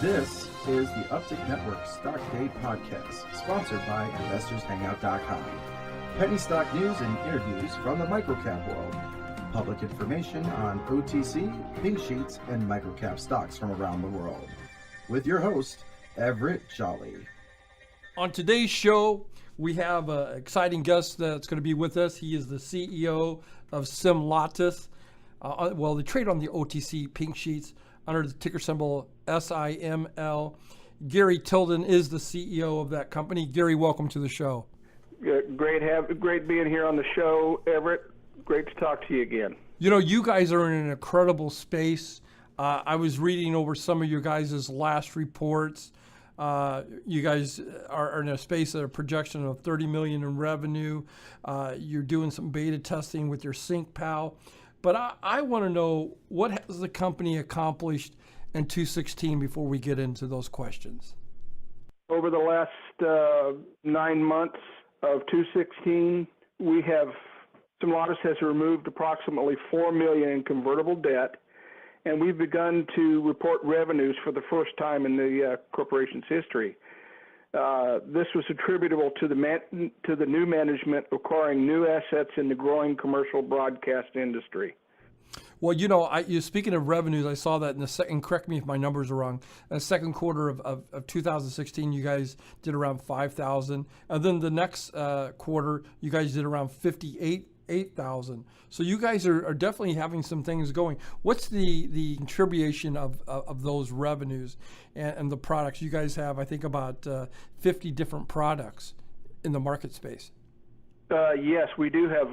This is the Uptick Network Stock Day Podcast, sponsored by InvestorsHangout.com. Penny stock news and interviews from the microcap world. Public information on OTC, pink sheets, and microcap stocks from around the world. With your host, Everett Jolly. On today's show, we have an exciting guest that's going to be with us. He is the CEO of Simlatus. They trade on the OTC pink sheets under the ticker symbol SIML. Gary Tilden is the CEO of that company. Gary, welcome to the show. Great being here on the show, Everett. Great to talk to you again. You know, you guys are in an incredible space. I was reading over some of your guys' last reports. You guys are in a space at a projection of $30 million in revenue. You're doing some beta testing with your SyncPal. But I want to know, what has the company accomplished in 2016 before we get into those questions? Over the last 9 months of 2016, Simlatus has removed approximately $4 million in convertible debt, and we've begun to report revenues for the first time in the corporation's history. This was attributable to the new management acquiring new assets in the growing commercial broadcast industry. Well, you know, speaking of revenues, I saw that in the second, correct me if my numbers are wrong, the second quarter of 2016, you guys did around 5,000. And then the next quarter, you guys did around 8,000. So you guys are definitely having some things going. What's the contribution of those revenues and the products? You guys have, I think, about 50 different products in the market space. Yes, we do have.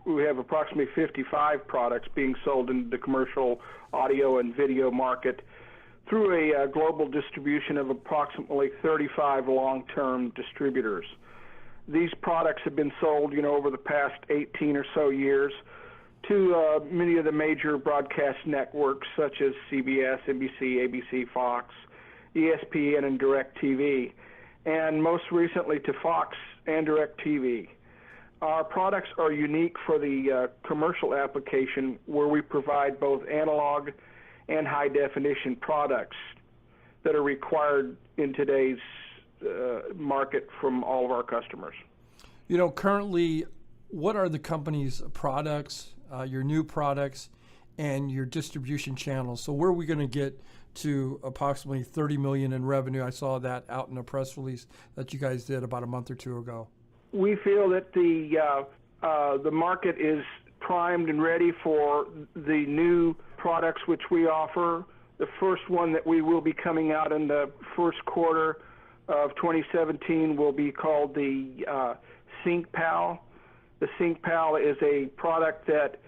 We have approximately 55 products being sold in the commercial audio and video market through a global distribution of approximately 35 long-term distributors. These products have been sold, over the past 18 or so years to many of the major broadcast networks such as CBS, NBC, ABC, Fox, ESPN, and DirecTV, and most recently to Fox and DirecTV. Our products are unique for the commercial application, where we provide both analog and high-definition products that are required in today's market from all of our customers. You know, currently, what are the company's products, your new products, and your distribution channels? So where are we going to get to approximately $30 million in revenue? I saw that out in a press release that you guys did about a month or two ago. We feel that the market is primed and ready for the new products which we offer. The first one that we will be coming out in the first quarter of 2017 will be called the SyncPal. The SyncPal is a product that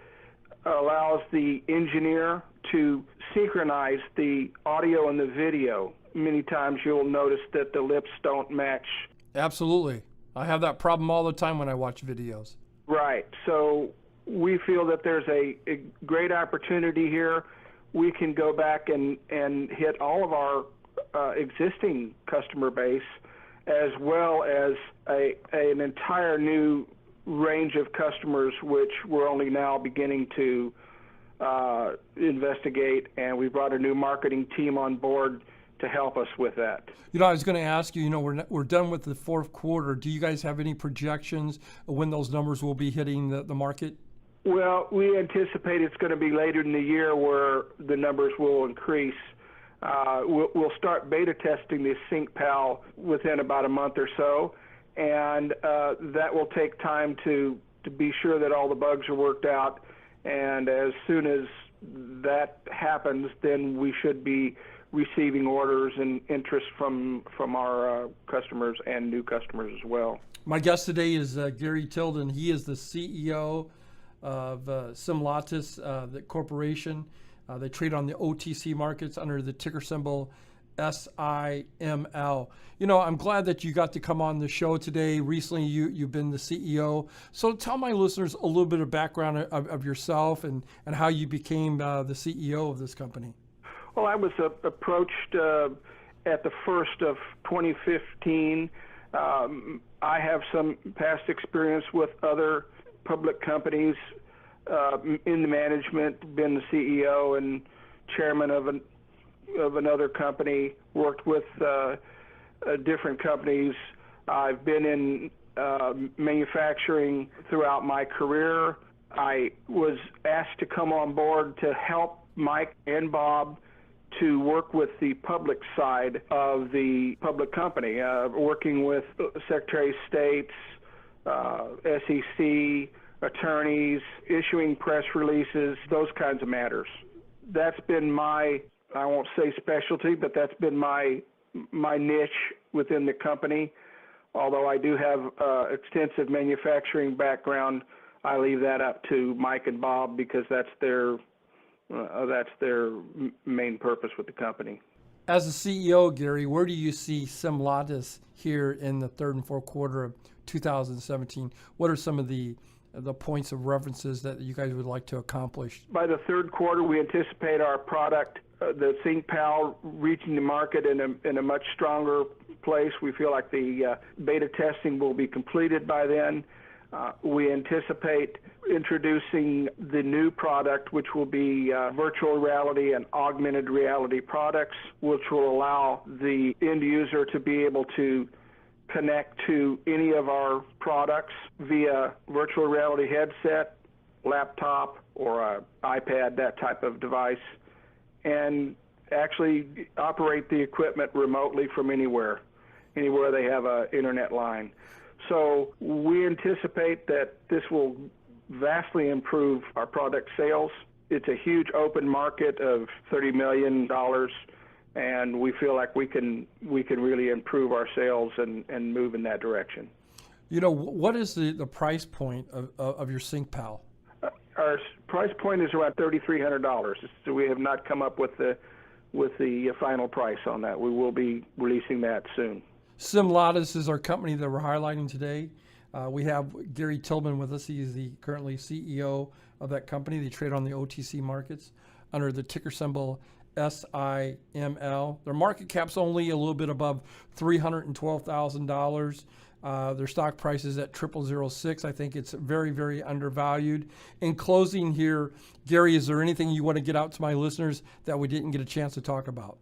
allows the engineer to synchronize the audio and the video. Many times you'll notice that the lips don't match. Absolutely. I have that problem all the time when I watch videos. Right. So we feel that there's a great opportunity here. We can go back and hit all of our existing customer base, as well as an entire new range of customers, which we're only now beginning to investigate, and we brought a new marketing team on board to help us with that. You know, I was going to ask you, we're done with the fourth quarter. Do you guys have any projections of when those numbers will be hitting the market? Well, we anticipate it's going to be later in the year where the numbers will increase. We'll start beta testing the SyncPal within about a month or so, and that will take time to be sure that all the bugs are worked out. And as soon as that happens, then we should be receiving orders and interest from our customers and new customers as well. My guest today is Gary Tilden. He is the CEO of Simlatus Corporation. They trade on the OTC markets under the ticker symbol SIML. You know, I'm glad that you got to come on the show today. Recently, you've been the CEO. So tell my listeners a little bit of background of yourself and how you became the CEO of this company. Well, I was approached at the first of 2015. I have some past experience with other public companies in the management, been the CEO and chairman of of another company, worked with different companies. I've been in manufacturing throughout my career. I was asked to come on board to help Mike and Bob to work with the public side of the public company, working with Secretary of States, SEC, attorneys, issuing press releases, those kinds of matters. That's been my, I won't say specialty, but that's been my niche within the company. Although I do have extensive manufacturing background, I leave that up to Mike and Bob because that's their main purpose with the company. As a CEO, Gary, where do you see Simlatus here in the third and fourth quarter of 2017? What are some of the points of references that you guys would like to accomplish? By the third quarter, we anticipate our product, the ThinkPal, reaching the market in a much stronger place. We feel like the beta testing will be completed by then. We anticipate introducing the new product, which will be virtual reality and augmented reality products, which will allow the end user to be able to connect to any of our products via virtual reality headset, laptop, or an iPad, that type of device, and actually operate the equipment remotely from anywhere they have an internet line. So we anticipate that this will vastly improve our product sales. It's a huge open market of $30 million, and we feel like we can really improve our sales and move in that direction. You know, what is the price point of your ThinkPal? Our price point is around $3,300. So we have not come up with the final price on that. We will be releasing that soon. Simlatus is our company that we're highlighting today. We have Gary Tilden with us. He is the currently CEO of that company. They trade on the OTC markets under the ticker symbol SIML. Their market cap's only a little bit above $312,000. Their stock price is at 0006. I think it's very, very undervalued. In closing here, Gary, is there anything you want to get out to my listeners that we didn't get a chance to talk about?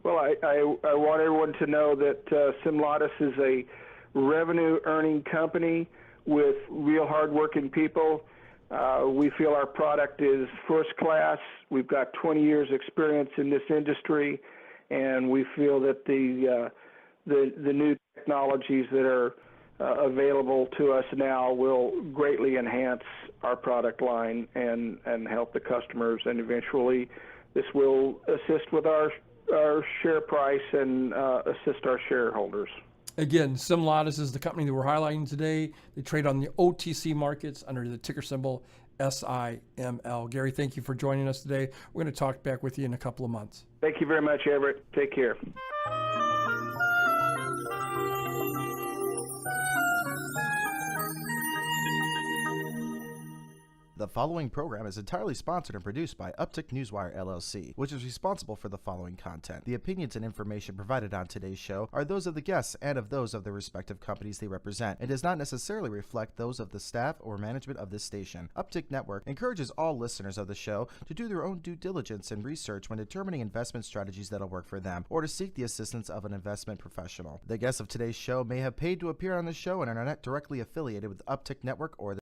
Well, I want everyone to know that Simlatus is a revenue-earning company with real hard-working people. We feel our product is first class. We've got 20 years experience in this industry, and we feel that the new technologies that are available to us now will greatly enhance our product line and help the customers, and eventually this will assist with our share price and assist our shareholders. Again, Simlatus is the company that we're highlighting today. They trade on the OTC markets under the ticker symbol SIML. Gary, thank you for joining us today. We're going to talk back with you in a couple of months. Thank you very much, Everett. Take care. The following program is entirely sponsored and produced by Uptick Newswire LLC, which is responsible for the following content. The opinions and information provided on today's show are those of the guests and of those of the respective companies they represent, and does not necessarily reflect those of the staff or management of this station. Uptick Network encourages all listeners of the show to do their own due diligence and research when determining investment strategies that'll work for them, or to seek the assistance of an investment professional. The guests of today's show may have paid to appear on the show and are not directly affiliated with Uptick Network or the